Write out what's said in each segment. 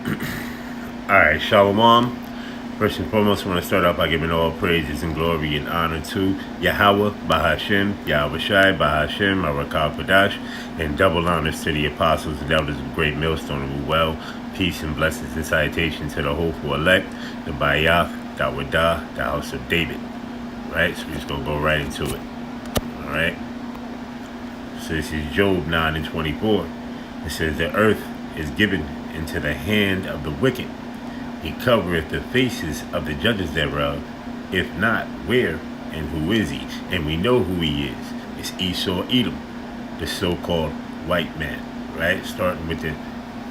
Alright, Shalom. First and foremost, I want to start off by giving all praises and glory and honor to Yahweh, Bahashem, Yahweh Shai, Bahashem, Arakal Padash, and double honors to the apostles and elders of Great Millstone of Well. Peace and blessings and salutation to the hopeful elect, the Bayath, Dawadah, the house of David. Right? So we're just going to go right into it. Alright? So this is Job 9 and 24. It says, the earth is given into the hand of the wicked. He covereth the faces of the judges thereof. If not, where and who is he? And we know who he is. It's Esau Edom, the so-called white man, right? Starting with the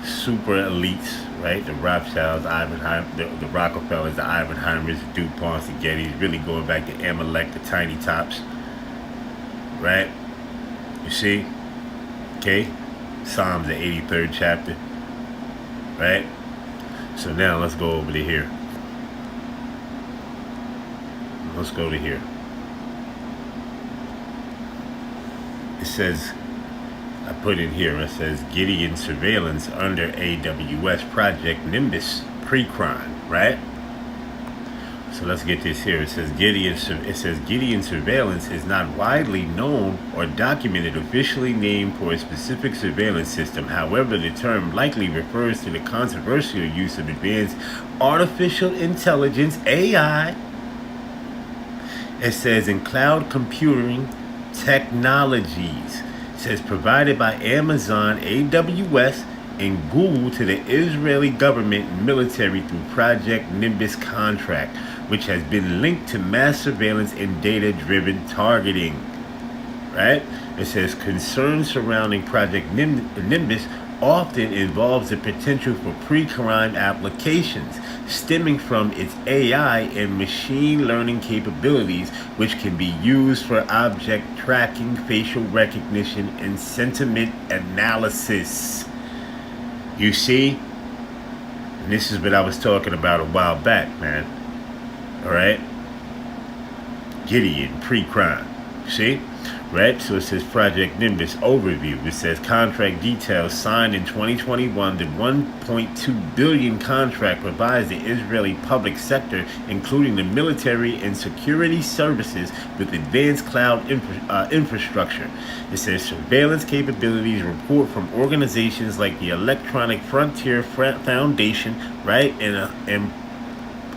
super elites, right? The Rothschilds, the Rockefellers, the Ivanheimers, the DuPonts, the Gettys, really going back to Amalek, the Tiny Tops, right? You see? Okay? Psalms, the 83rd chapter, right? So now let's go over to here. Let's go to here. It says, I put in here, it says Gideon surveillance under AWS Project Nimbus pre-crime, right? So let's get this here. It says Gideon surveillance is not widely known or documented officially named for a specific surveillance system. However, the term likely refers to the controversial use of advanced artificial intelligence, AI. It says in cloud computing technologies. It says provided by Amazon, AWS, and Google to the Israeli government and military through Project Nimbus contract, which has been linked to mass surveillance and data-driven targeting, right? It says concerns surrounding Project Nimbus often involves the potential for pre-crime applications stemming from its AI and machine learning capabilities, which can be used for object tracking, facial recognition, and sentiment analysis. You see? And this is what I was talking about a while back, man. Alright? Gideon, pre-crime. See? Right? So it says Project Nimbus overview. It says contract details signed in 2021. The $1.2 billion contract provides the Israeli public sector, including the military and security services, with advanced cloud infrastructure. It says surveillance capabilities report from organizations like the Electronic Frontier Foundation, right?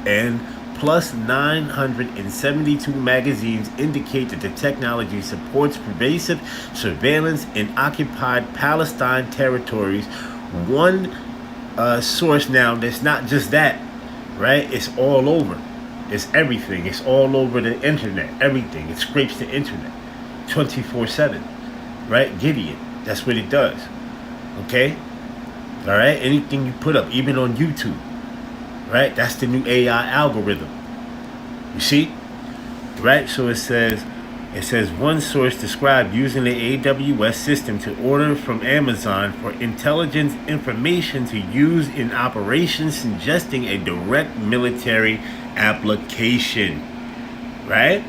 And plus 972 magazines indicate that the technology supports pervasive surveillance in occupied Palestine territories. One source now, that's not just that, right? It's all over. It's everything. It's all over the internet. Everything. It scrapes the internet 24/7, right? Gideon. That's what it does. Okay? All right? Anything you put up, even on YouTube. Right? That's the new AI algorithm. You see? Right? So it says one source described using the AWS system to order from Amazon for intelligence information to use in operations, suggesting a direct military application. Right?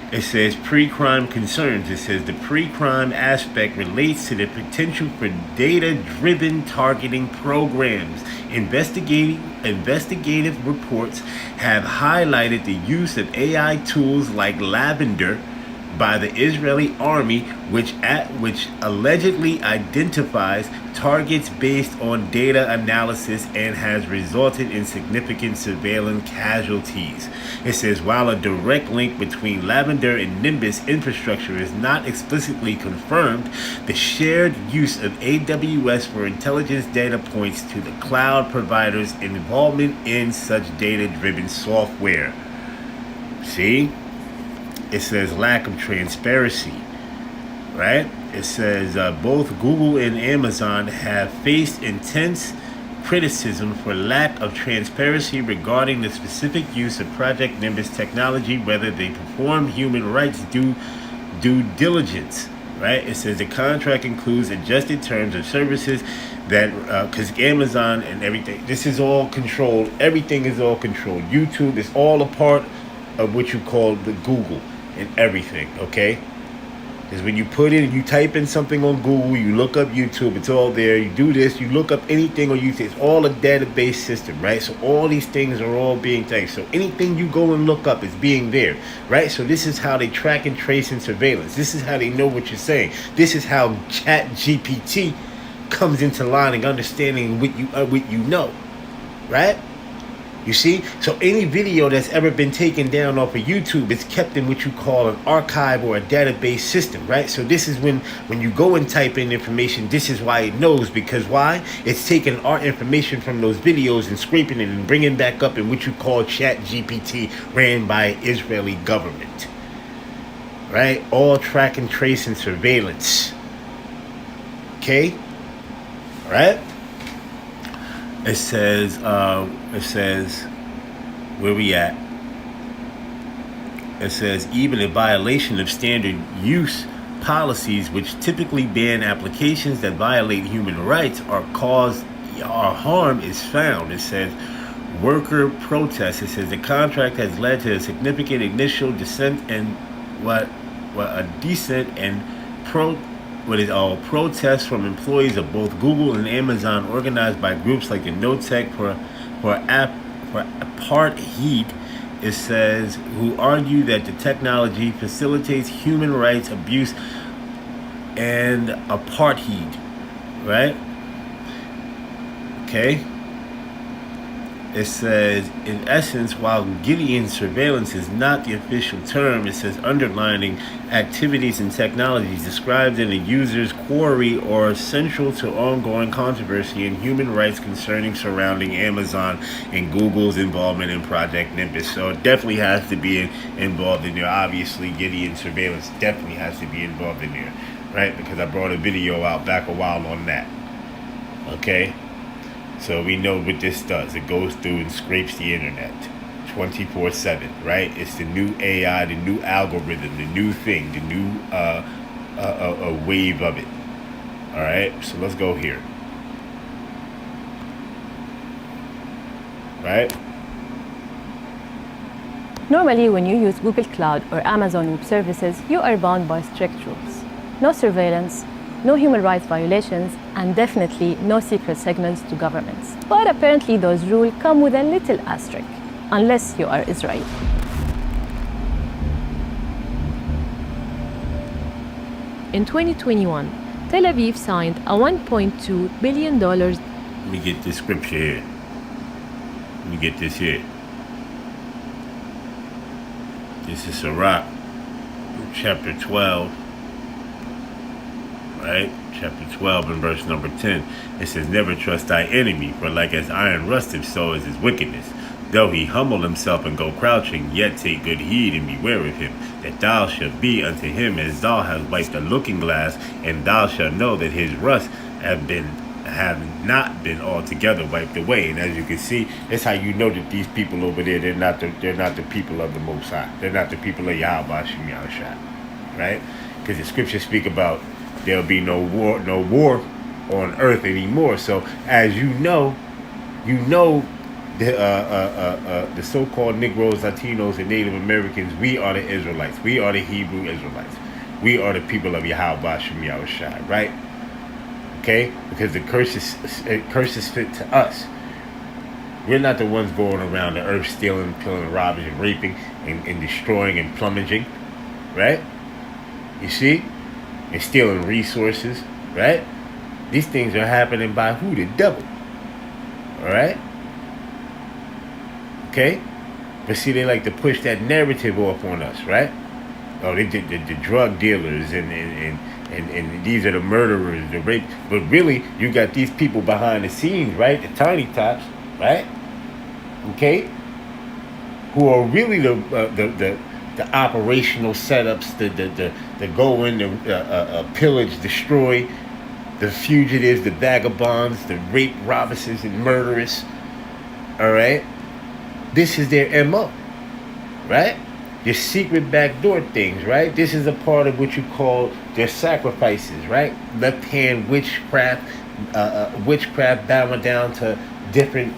It says pre-crime concerns. It says the pre-crime aspect relates to the potential for data-driven targeting programs. Investigative reports have highlighted the use of AI tools like Lavender by the Israeli army, which allegedly identifies targets based on data analysis and has resulted in significant surveillance casualties. It says while a direct link between Lavender and Nimbus infrastructure is not explicitly confirmed, the shared use of AWS for intelligence data points to the cloud providers' involvement in such data-driven software. See? It says lack of transparency, right? It says both Google and Amazon have faced intense criticism for lack of transparency regarding the specific use of Project Nimbus technology, whether they perform human rights due diligence, right? It says the contract includes adjusted terms of services that, because Amazon and everything, this is all controlled. Everything is all controlled. YouTube is all a part of what you call the Google and everything, okay? Because when you put in, you type in something on Google, you look up YouTube, it's all there. You do this, you look up anything on YouTube. It's all a database system, right? So all these things are all being taken. So anything you go and look up is being there, right? So this is how they track and trace and surveillance. This is how they know what you're saying. This is how Chat GPT comes into line and understanding what you know, right? You see? So any video that's ever been taken down off of YouTube is kept in what you call an archive or a database system, right? So this is when you go and type in information, this is why it knows. Because why? It's taking our information from those videos and scraping it and bringing back up in what you call Chat GPT, ran by Israeli government, right? All track and trace and surveillance. Okay? All right? It says, where we at? It says, even a violation of standard use policies, which typically ban applications that violate human rights or cause or harm, is found. It says, worker protests. It says the contract has led to a significant initial dissent and protests from employees of both Google and Amazon, organized by groups like the No Tech for Apartheid. It says, who argue that the technology facilitates human rights abuse and apartheid, right? Okay. It says, in essence, while Gideon surveillance is not the official term, it says underlining activities and technologies described in a user's query or central to ongoing controversy in human rights concerning surrounding Amazon and Google's involvement in Project Nimbus. So it definitely has to be involved in there. Obviously, Gideon surveillance definitely has to be involved in there, right? Because I brought a video out back a while on that. Okay? So we know what this does. It goes through and scrapes the internet 24/7, right? It's the new AI, the new algorithm, the new thing, the new wave of it. All right, so let's go here. Right? Normally, when you use Google Cloud or Amazon Web Services, you are bound by strict rules. No surveillance, no human rights violations, and definitely no secret segments to governments. But apparently those rules come with a little asterisk, unless you are Israel. In 2021, Tel Aviv signed a $1.2 billion... Let me get this scripture here. Let me get this here. This is Sirach, chapter 12. Right? Chapter 12 and verse number 10. It says, never trust thy enemy, for like as iron rusteth, so is his wickedness. Though he humble himself and go crouching, yet take good heed and beware of him, that thou shalt be unto him as thou hast wiped a looking glass, and thou shalt know that his rust have not been altogether wiped away. And as you can see, that's how you know that these people over there, they're not the people of the Most High. They're not the people of Yahweh Shem Yahushua, right? Because the scriptures speak about there'll be no war on earth anymore. So as you know the so-called Negroes, Latinos, and Native Americans, we are the Israelites. We are the Hebrew Israelites. We are the people of Yahweh Shem Yahushua, right? Okay? Because the curses fit to us. We're not the ones going around the earth stealing, killing, robbing, and raping, and destroying and plummeting, right? You see? And stealing resources, right? These things are happening by who? The devil. All right? Okay? But see, they like to push that narrative off on us, right? Oh, they did the drug dealers and these are the murderers, the rape. But really, you got these people behind the scenes, right? The tiny tots, right? Okay? Who are really the operational setups, the go in, the pillage, destroy, the fugitives, the vagabonds, the rape robbers and murderers. All right, this is their MO, right? Your secret backdoor things, right? This is a part of what you call their sacrifices, right? Left hand witchcraft bowing down to different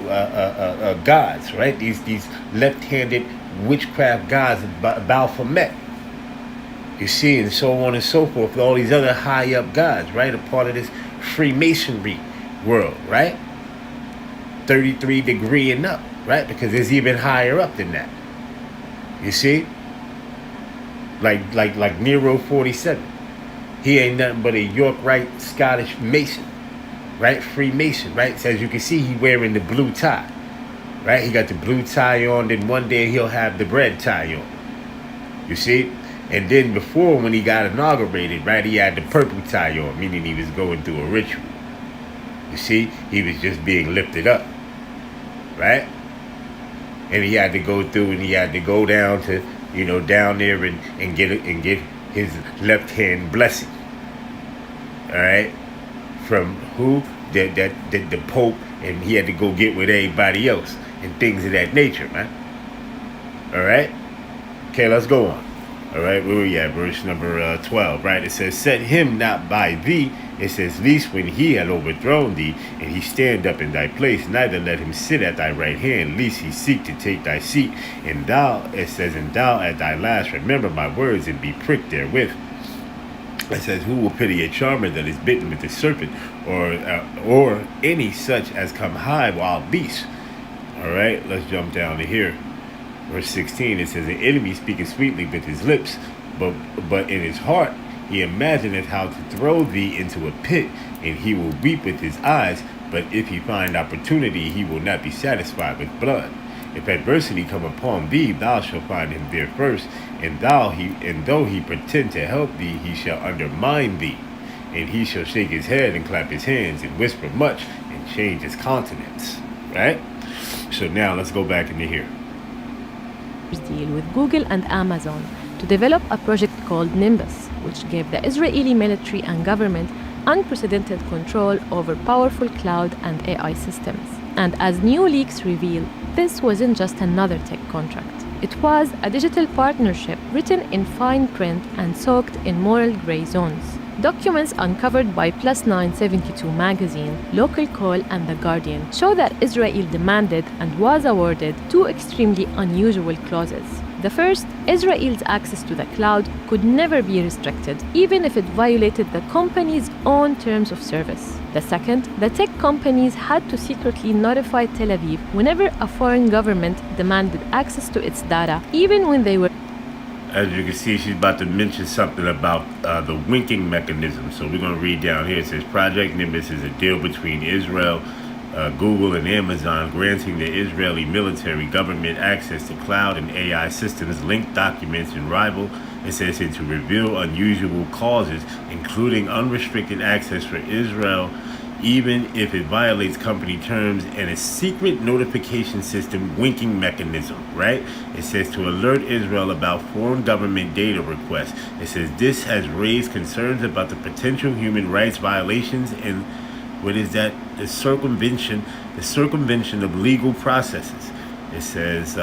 gods, right? These left-handed witchcraft gods, Baphomet. You see, and so on and so forth, all these other high up gods, right? A part of this Freemasonry world, right? 33 degree and up, right? Because there's even higher up than that. You see? Like Nero 47. He ain't nothing but a York Rite Scottish Mason, right? Freemason, right? So as you can see, he wearing the blue tie, right? He got the blue tie on, then one day he'll have the red tie on. You see? And then before, when he got inaugurated, right, he had the purple tie on, meaning he was going through a ritual. You see? He was just being lifted up, right? And he had to go through, and he had to go down to, down there and get his left hand blessing. All right? From who? The Pope, and he had to go get with everybody else and things of that nature, man. All right? Okay, let's go on. All right, where we at? Verse number 12, right? It says, set him not by thee. It says, least when he had overthrown thee, and he stand up in thy place, neither let him sit at thy right hand, lest he seek to take thy seat. And thou, it says, and thou at thy last remember my words, and be pricked therewith. It says, who will pity a charmer that is bitten with a serpent, or any such as come high wild beasts? All right, let's jump down to here. Verse 16, it says, an enemy speaketh sweetly with his lips, but in his heart he imagineth how to throw thee into a pit, and he will weep with his eyes, but if he find opportunity, he will not be satisfied with blood. If adversity come upon thee, thou shalt find him there first, and though he pretend to help thee, he shall undermine thee, and he shall shake his head and clap his hands and whisper much and change his countenance. Right? So now let's go back into here. Deal with Google and Amazon to develop a project called Nimbus, which gave the Israeli military and government unprecedented control over powerful cloud and AI systems. And as new leaks reveal, this wasn't just another tech contract. It was a digital partnership written in fine print and soaked in moral gray zones. Documents uncovered by Plus 972 magazine, Local Call, and The Guardian show that Israel demanded and was awarded two extremely unusual clauses. The first, Israel's access to the cloud could never be restricted, even if it violated the company's own terms of service. The second, the tech companies had to secretly notify Tel Aviv whenever a foreign government demanded access to its data, even when they were. As you can see, she's about to mention something about the winking mechanism. So we're going to read down here. It says, Project Nimbus is a deal between Israel, Google, and Amazon, granting the Israeli military government access to cloud and AI systems, linked documents, and rival. It says here to reveal unusual clauses, including unrestricted access for Israel, even if it violates company terms, and a secret notification system winking mechanism, right? It says to alert Israel about foreign government data requests. It says this has raised concerns about the potential human rights violations and what is that? The circumvention of legal processes. It says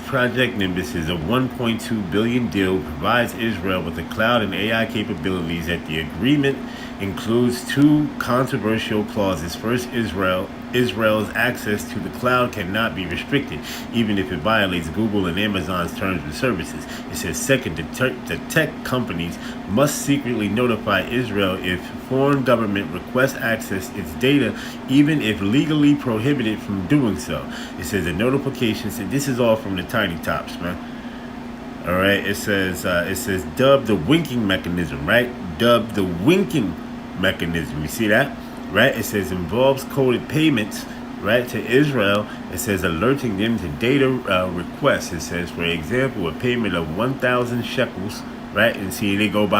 Project Nimbus is a $1.2 billion deal, provides Israel with the cloud and AI capabilities. That the agreement includes two controversial clauses. First, Israel's access to the cloud cannot be restricted, even if it violates Google and Amazon's terms and services. It says second, the tech companies must secretly notify Israel if foreign government requests access its data, even if legally prohibited from doing so. It says the notifications, and this is all from the tiny tops, man. All right, it says dub the winking mechanism, right? Dub the winking mechanism. You see that? Right? It says involves coded payments, right, to Israel. It says alerting them to data requests. It says, for example, a payment of 1,000 shekels, right? And see, they call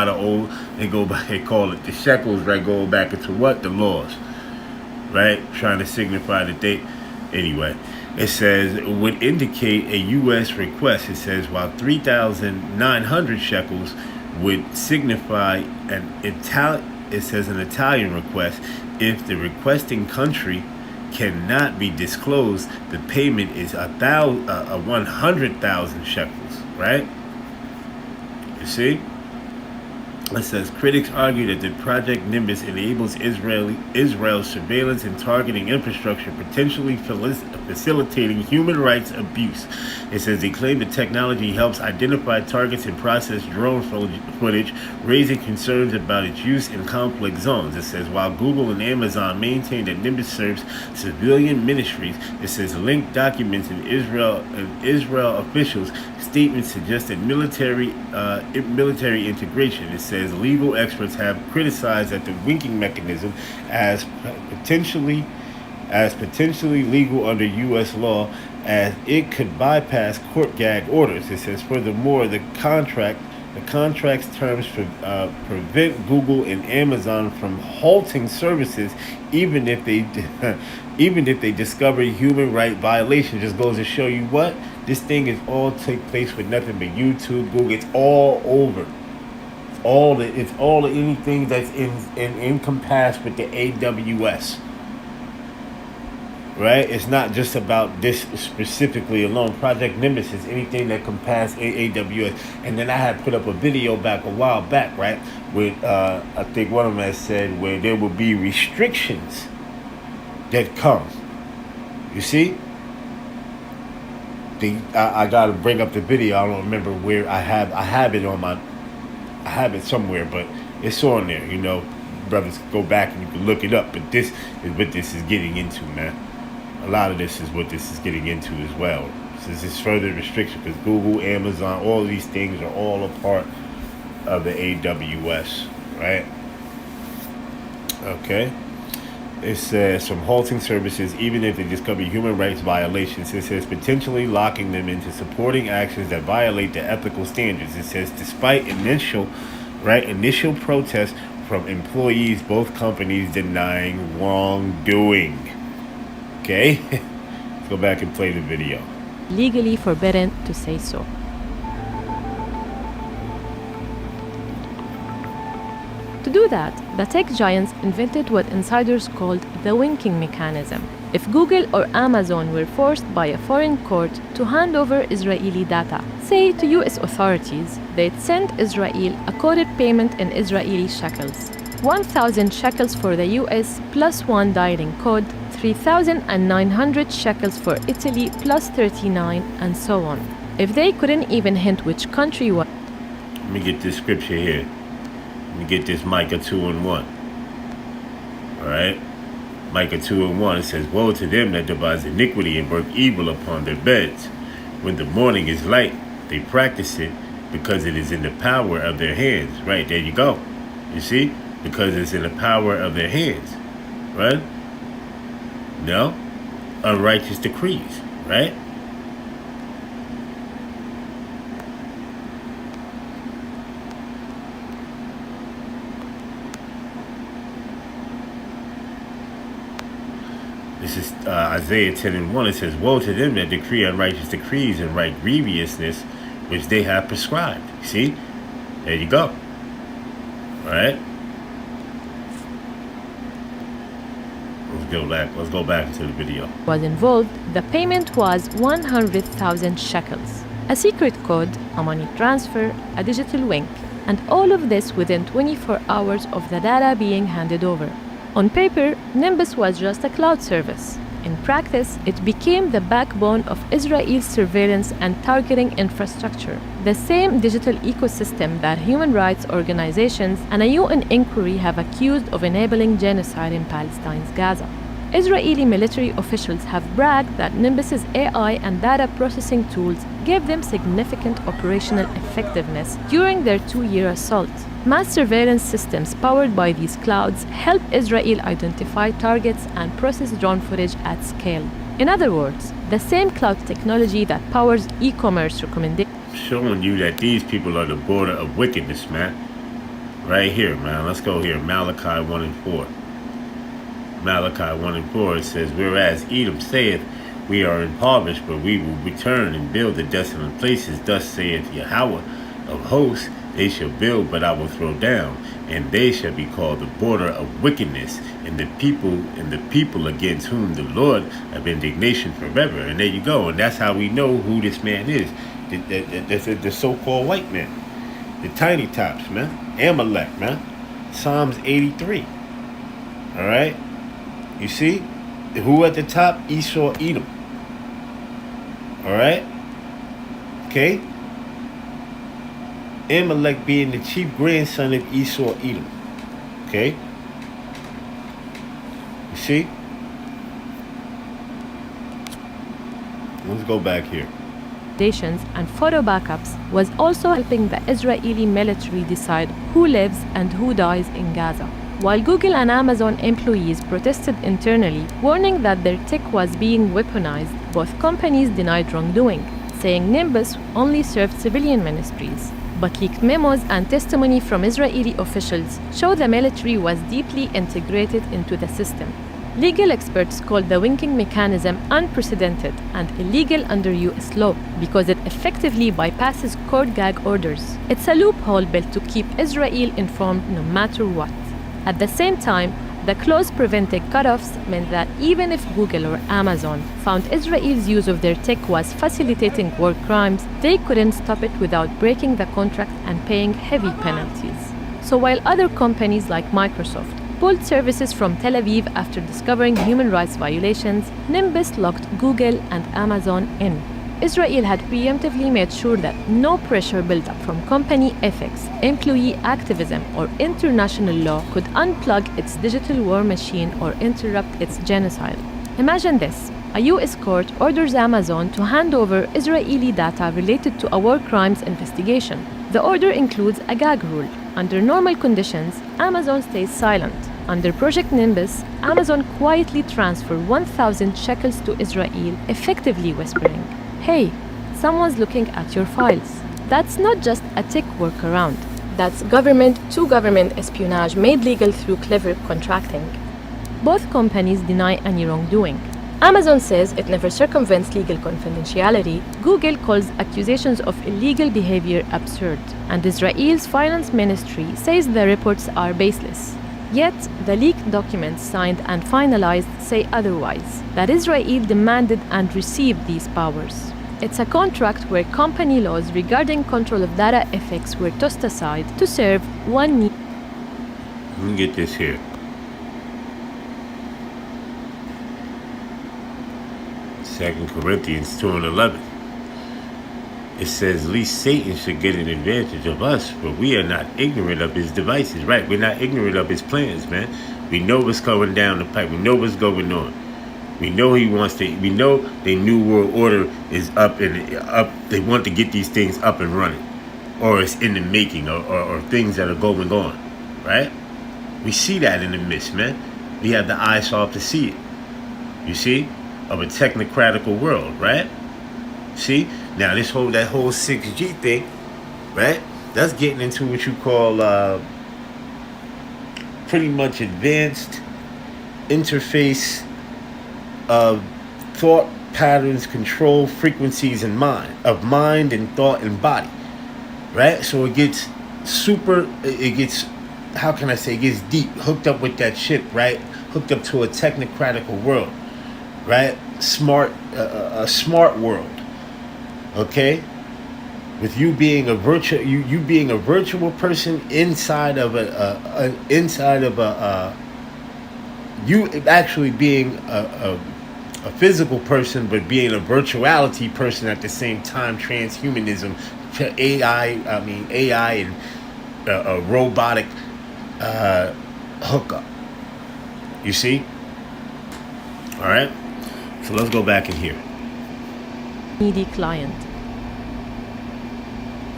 it the shekels, right? Going back into what? The laws, right? Trying to signify that they, anyway. It says would indicate a U.S. request. It says while 3,900 shekels would signify an Italian request. If the requesting country cannot be disclosed, the payment is 100,000 shekels, right? You see? It says critics argue that the Project Nimbus enables Israel's surveillance and targeting infrastructure, potentially facilitating human rights abuse. It says they claim the technology helps identify targets and process drone footage, raising concerns about its use in conflict zones. It says while Google and Amazon maintain that Nimbus serves civilian ministries, it says linked documents in Israel officials' statements suggest that military integration. It says legal experts have criticized that the winking mechanism as potentially legal under U.S. law, as it could bypass court gag orders. It says furthermore, the contract's terms prevent Google and Amazon from halting services even if they discover human right violations. Just goes to show you what this thing is all take place with nothing but YouTube, Google. It's all over. It's all anything that's encompassed with the AWS. Right? It's not just about this specifically alone. Project Nimbus is anything that can pass AWS. And then I had put up a video back a while back, right? With I think one of them had said where there will be restrictions that come. You see? I gotta bring up the video. I don't remember where I have it on my. I have it somewhere, but it's on there. You know, brothers, go back and you can look it up. But this is what this is getting into, man. A lot of this is what this is getting into as well. This is further restriction because Google, Amazon, all of these things are all a part of the AWS, right? Okay. It says from halting services, even if they discover human rights violations. It says potentially locking them into supporting actions that violate the ethical standards. It says despite initial protests from employees, both companies denying wrongdoing. Okay, let's go back and play the video. Legally forbidden to say so. To do that, the tech giants invented what insiders called the winking mechanism. If Google or Amazon were forced by a foreign court to hand over Israeli data, say to US authorities, they'd send Israel a coded payment in Israeli shekels. 1,000 shekels for the US plus one dialing code, 3,900 shekels for Italy plus 39, and so on. If they couldn't even hint which country was. Let me get this scripture here. Let me get this Micah 2:1. Alright? Micah 2:1, it says, woe to them that devise iniquity and work evil upon their beds. When the morning is light, they practice it because it is in the power of their hands. Right, there you go. You see? Because it's in the power of their hands. Right? No? Unrighteous decrees. Right? This is Isaiah 10:1. It says, woe to them that decree unrighteous decrees and write grievousness which they have prescribed. See? There you go. All right? Let's go back into the video. Was involved, the payment was 100,000 shekels. A secret code, a money transfer, a digital wink, and all of this within 24 hours of the data being handed over. On paper, Nimbus was just a cloud service. In practice, it became the backbone of Israel's surveillance and targeting infrastructure, the same digital ecosystem that human rights organizations and a UN inquiry have accused of enabling genocide in Palestine's Gaza. Israeli military officials have bragged that Nimbus's AI and data processing tools gave them significant operational effectiveness during their 2-year assault. Mass surveillance systems powered by these clouds help Israel identify targets and process drone footage at scale. In other words, the same cloud technology that powers e-commerce recommendations. Showing you that these people are the border of wickedness, man. Right here, man. Let's go here. Malachi 1:4. Malachi 1:4, it says, whereas Edom saith, we are impoverished, but we will return and build the desolate places. Thus saith Yahweh of hosts, they shall build, but I will throw down, and they shall be called the border of wickedness, and the people against whom the Lord have indignation forever. And there you go. And that's how we know who this man is. The so-called white man. The tiny tops, man. Amalek, man. Psalms 83. All right? You see? Who at the top? Esau, Edom. All right? Okay? Amalek being the chief grandson of Esau, Edom. Okay? You see? Let's go back here. And photo backups was also helping the Israeli military decide who lives and who dies in Gaza. While Google and Amazon employees protested internally, warning that their tech was being weaponized, both companies denied wrongdoing, saying Nimbus only served civilian ministries. But leaked memos and testimony from Israeli officials show the military was deeply integrated into the system. Legal experts call the winking mechanism unprecedented and illegal under US law because it effectively bypasses court gag orders. It's a loophole built to keep Israel informed no matter what. At the same time, the clause preventing cutoffs meant that even if Google or Amazon found Israel's use of their tech was facilitating war crimes, they couldn't stop it without breaking the contract and paying heavy penalties. So while other companies like Microsoft pulled services from Tel Aviv after discovering human rights violations, Nimbus locked Google and Amazon in. Israel had preemptively made sure that no pressure built up from company ethics, employee activism, or international law could unplug its digital war machine or interrupt its genocide. Imagine this. A US court orders Amazon to hand over Israeli data related to a war crimes investigation. The order includes a gag rule. Under normal conditions, Amazon stays silent. Under Project Nimbus, Amazon quietly transferred 1,000 shekels to Israel, effectively whispering, "Hey, someone's looking at your files." That's not just a tech workaround. That's government-to-government espionage made legal through clever contracting. Both companies deny any wrongdoing. Amazon says it never circumvents legal confidentiality. Google calls accusations of illegal behavior absurd. And Israel's finance ministry says the reports are baseless. Yet, the leaked documents signed and finalized say otherwise, that Israel demanded and received these powers. It's a contract where company laws regarding control of data ethics were tossed aside to serve one need. Let me get this here. 2 Corinthians 2:11. It says, least Satan should get an advantage of us, but we are not ignorant of his devices. Right, we're not ignorant of his plans, man. We know what's going down the pipe. We know what's going on. We know he wants to. We know the new world order is up and up. They want to get these things up and running, or it's in the making, or things that are going on. Right? We see that in the midst, man. We have the eyes off to see it. You see, of a technocratical world, right? See, now that whole 6G thing, right? That's getting into what you call pretty much advanced interface of thought patterns, control frequencies and mind and thought and body, right? So it gets how can I say, it gets deep, hooked up with that ship, right? Hooked up to a technocratical world, right? A smart world, okay? With you being a virtual person inside of you actually being a physical person, but being a virtuality person at the same time. Transhumanism, AI and a robotic hookup. You see? All right. So let's go back in here. Needy client.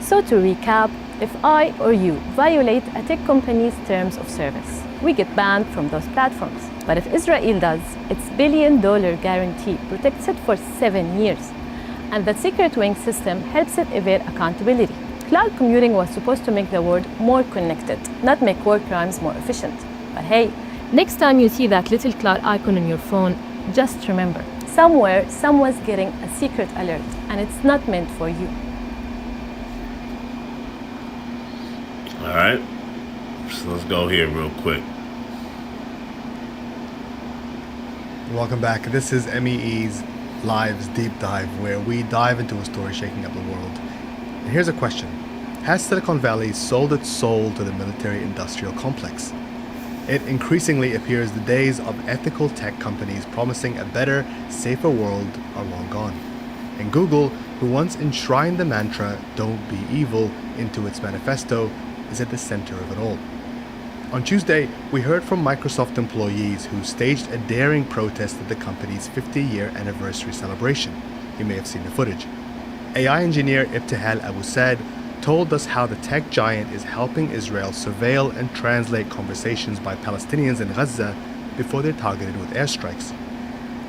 So to recap, if I or you violate a tech company's terms of service, we get banned from those platforms. But if Israel does, its $1 billion guarantee protects it for 7 years. And the secret wing system helps it evade accountability. Cloud computing was supposed to make the world more connected, not make war crimes more efficient. But hey, next time you see that little cloud icon on your phone, just remember, somewhere someone's getting a secret alert, and it's not meant for you. All right, so let's go here real quick. Welcome back. This is MEE's Live's Deep Dive, where we dive into a story shaking up the world. And here's a question. has Silicon Valley sold its soul to the military-industrial complex? It increasingly appears the days of ethical tech companies promising a better, safer world are long gone. And Google, who once enshrined the mantra, "Don't be evil," into its manifesto, is at the center of it all. On Tuesday, we heard from Microsoft employees who staged a daring protest at the company's 50-year anniversary celebration. You may have seen the footage. AI engineer Ibtihal Abu Said told us how the tech giant is helping Israel surveil and translate conversations by Palestinians in Gaza before they're targeted with airstrikes.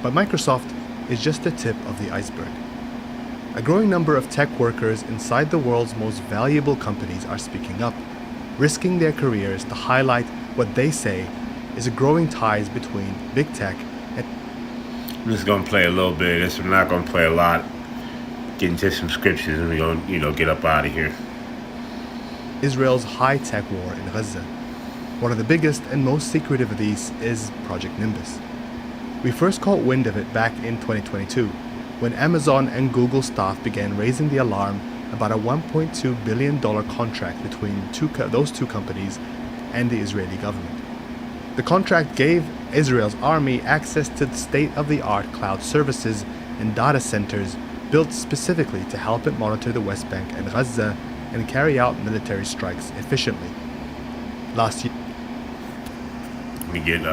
But Microsoft is just the tip of the iceberg. A growing number of tech workers inside the world's most valuable companies are speaking up, risking their careers to highlight what they say is a growing ties between big tech and... I'm just going to play a little bit of this. I'm not going to play a lot. Get into some scriptures and we're going to, get up out of here. Israel's high-tech war in Gaza. One of the biggest and most secretive of these is Project Nimbus. We first caught wind of it back in 2022, when Amazon and Google staff began raising the alarm about a $1.2 billion contract between those two companies and the Israeli government. The contract gave Israel's army access to state-of-the-art cloud services and data centers built specifically to help it monitor the West Bank and Gaza and carry out military strikes efficiently. Last year... Let me get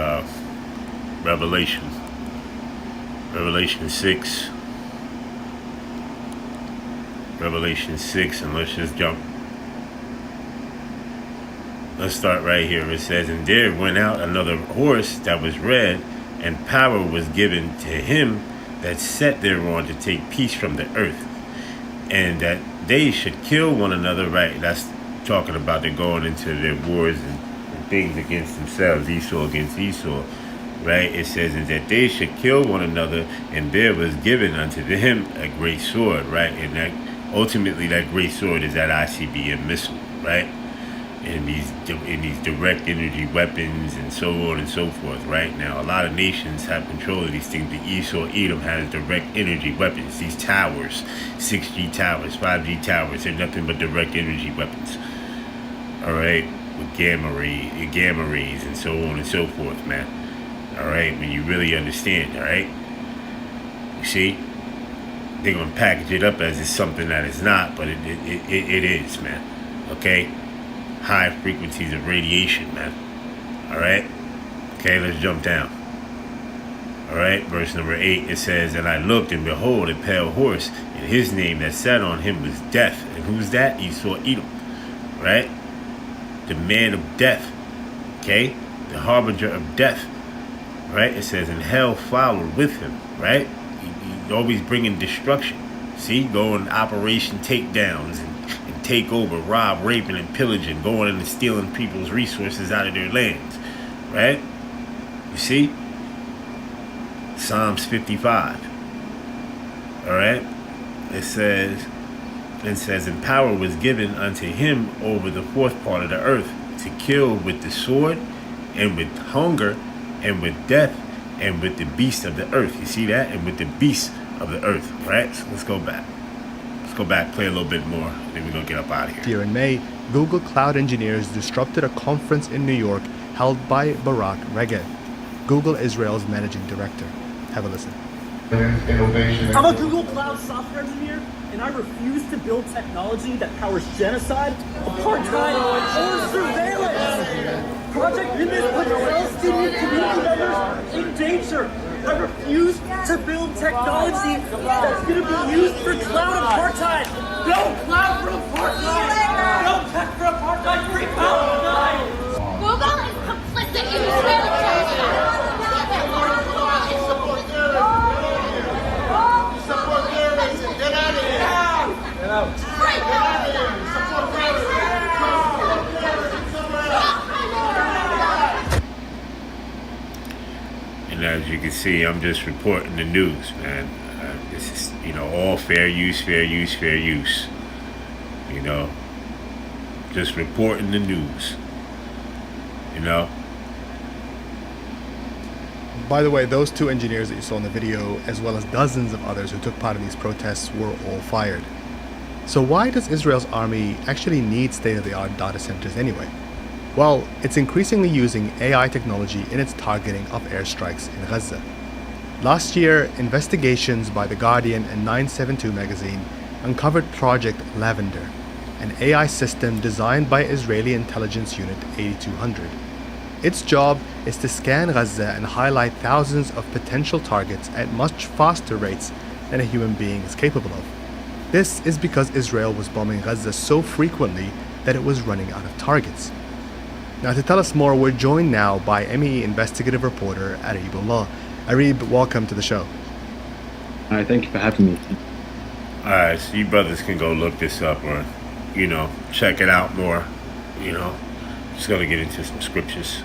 Revelation 6. Revelation 6, and let's just jump. Let's start right here. It says, "And there went out another horse that was red, and power was given to him that sat thereon to take peace from the earth, and that they should kill one another." Right, that's talking about they're going into their wars and things against themselves, Esau against Esau. Right, it says, "And that they should kill one another, and there was given unto him a great sword." Right, and that ultimately that great sword is that ICBM missile. Right, and these direct energy weapons and so on and so forth. Right, now a lot of nations have control of these things. The Esau Edom has direct energy weapons. These towers, 6G towers, 5G towers, they're nothing but direct energy weapons. All right, with gamma rays and so on and so forth, man. All right, when you really understand, all right, you see, they're gonna package it up as it's something that it's not, but it is, man. Okay, high frequencies of radiation, man. All right, okay, let's jump down. All right, verse number 8, it says, "And I looked, and behold, a pale horse, and his name that sat on him was Death." And who's that? Esau Edom, right? The man of death, okay, the harbinger of death. Right, it says, "And hell followed with him." Right, he always bringing destruction. See, going Operation Takedowns and take over, rob, raping, and pillaging, going in and stealing people's resources out of their lands. Right, you see, Psalms 55. All right, it says, "And power was given unto him over the fourth part of the earth, to kill with the sword, and with hunger, and with death, and with the beasts of the earth." You see that? And with the beasts of the earth, right? So let's go back. Play a little bit more, and then we're going to get up out of here. Here in May, Google cloud engineers disrupted a conference in New York held by Barak Regev, Google Israel's managing director. Have a listen. I'm a Google Cloud software engineer, and I refuse to build technology that powers genocide, apartheid, or surveillance. Project Nimbus puts Palestinian community members in danger. I refuse to build technology that's going to be used for cloud apartheid. No cloud for apartheid. No tech for apartheid. Free Palestine. Google is complicit in Israeli genocide. And as you can see, I'm just reporting the news, man. This is, all fair use. Just reporting the news. By the way, those two engineers that you saw in the video, as well as dozens of others who took part in these protests, were all fired. So why does Israel's army actually need state-of-the-art data centers anyway? Well, it's increasingly using AI technology in its targeting of airstrikes in Gaza. Last year, investigations by The Guardian and 972 magazine uncovered Project Lavender, an AI system designed by Israeli intelligence unit 8200. Its job is to scan Gaza and highlight thousands of potential targets at much faster rates than a human being is capable of. This is because Israel was bombing Gaza so frequently that it was running out of targets. Now, to tell us more, we're joined now by MEE investigative reporter Aribullah. Arib, welcome to the show. Hi, thank you for having me. Alright, so you brothers can go look this up or, check it out more. Just gonna get into some scriptures.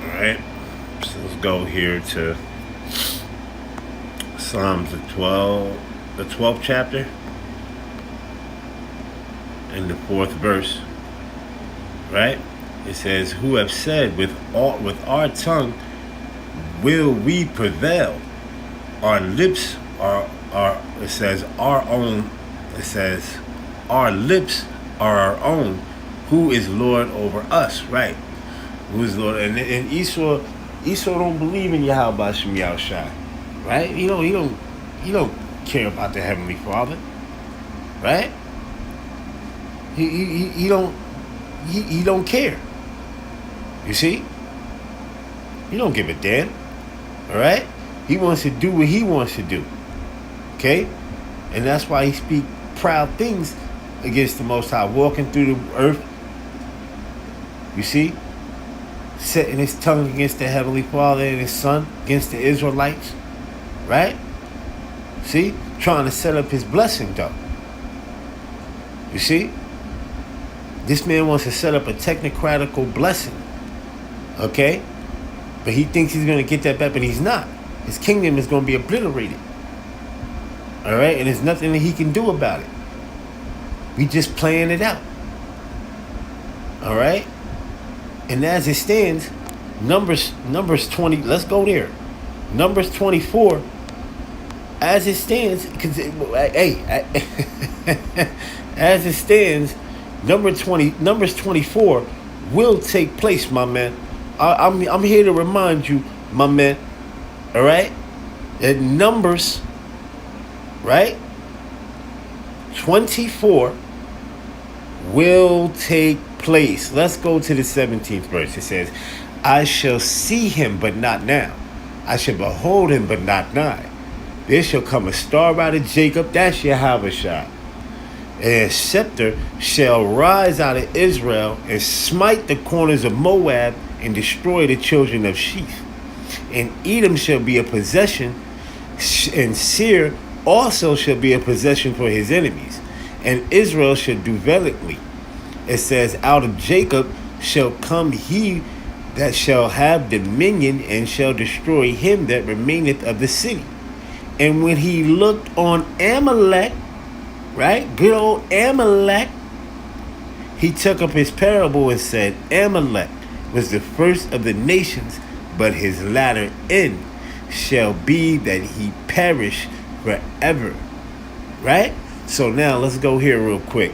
Alright, so let's go here to Psalms the 12th chapter and the 4th verse. Right? It says, who have said with our tongue will we prevail. Our lips are it says our own. It says our lips are our own. Who is Lord over us? Right? Who is Lord? And Esau don't believe in Yahweh Shem Yahushai. Right? He don't care about the Heavenly Father. Right? He don't care. You see? He don't give a damn. Alright? He wants to do what he wants to do. Okay? And that's why he speak proud things against the Most High, walking through the earth. You see? Setting his tongue against the Heavenly Father and his Son, against the Israelites. Right? See? Trying to set up his blessing though. You see? This man wants to set up a technocratical blessing. Okay? But he thinks he's going to get that back, but he's not. His kingdom is going to be obliterated. Alright? And there's nothing that he can do about it. We just playing it out. Alright? And as it stands, Numbers 20, let's go there. Numbers 24, as it stands, as it stands, Numbers 24 will take place, my man. I'm here to remind you, my man. All right, that Numbers, right? 24 will take place. Let's go to the 17th verse. It says, "I shall see him, but not now. I shall behold him, but not nigh. There shall come a star out of Jacob." That's Yahushua. "And a scepter shall rise out of Israel and smite the corners of Moab and destroy the children of Sheth. And Edom shall be a possession, and Seir also shall be a possession for his enemies. And Israel shall do valiantly." It says, "Out of Jacob shall come he that shall have dominion, and shall destroy him that remaineth of the city." And when he looked on Amalek, right? Good old Amalek. He took up his parable and said, "Amalek was the first of the nations, but his latter end shall be that he perish forever." Right? So now let's go here real quick.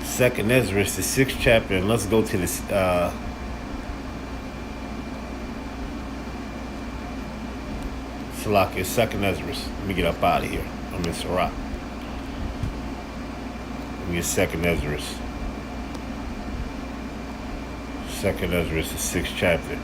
Second Ezra, the 6th chapter, and let's go to this. Salakia, Second Ezra. Let me get up out of here. I'm in Sirach. Let me get Second Ezra. Second Ezra, the 6th chapter.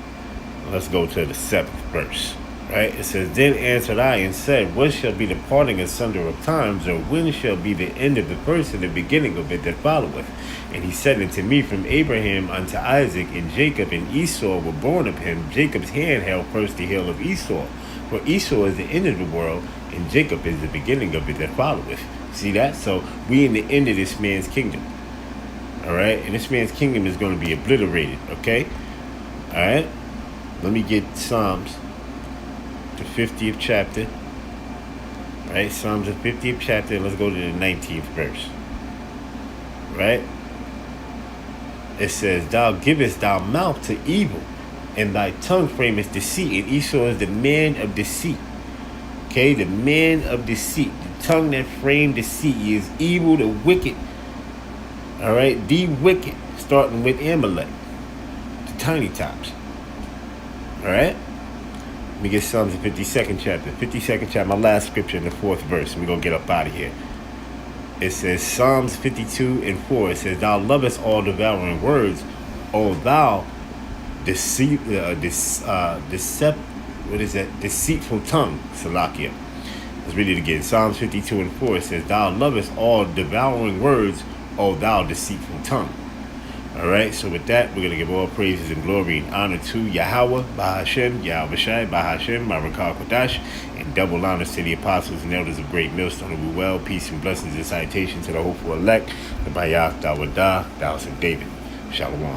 Let's go to the 7th verse. Right? It says, "Then answered I and said, What shall be the parting asunder of times, or when shall be the end of the first and the beginning of it that followeth? And he said unto me, From Abraham unto Isaac and Jacob and Esau were born of him. Jacob's hand held first the heel of Esau. For Esau is the end of the world, and Jacob is the beginning of it that followeth." See that? So we in the end of this man's kingdom. Alright? And this man's kingdom is going to be obliterated. Okay? Alright? Let me get Psalms, the 50th chapter. Right? Psalms, the 50th chapter. Let's go to the 19th verse. Right? It says, "Thou givest thy mouth to evil, and thy tongue frameth deceit, and Esau is the man of deceit. Okay, the man of deceit, the tongue that framed deceit. He is evil, the wicked. All right, the wicked, starting with Amalek, the tiny tops. All right, let me get Psalms the 52nd chapter. 52nd chapter, my last scripture in the 4th verse. We're gonna get up out of here. It says Psalms 52 and 4. It says, "Thou lovest all devouring words, O thou deceitful tongue." Salakia. Let's read it again. Psalms 52 and 4. It says, "Thou lovest all devouring words, O thou deceitful tongue." All right, so with that, we're going to give all praises and glory and honor to Yahweh, Bahashem, Yahweh Shai, Bahashem, Marakah Kodash, and double honors to the apostles and elders of Great Millstone of well, peace and blessings and citation to the hopeful elect, the Bayah, Dawadah, Dallas of David. Shalom.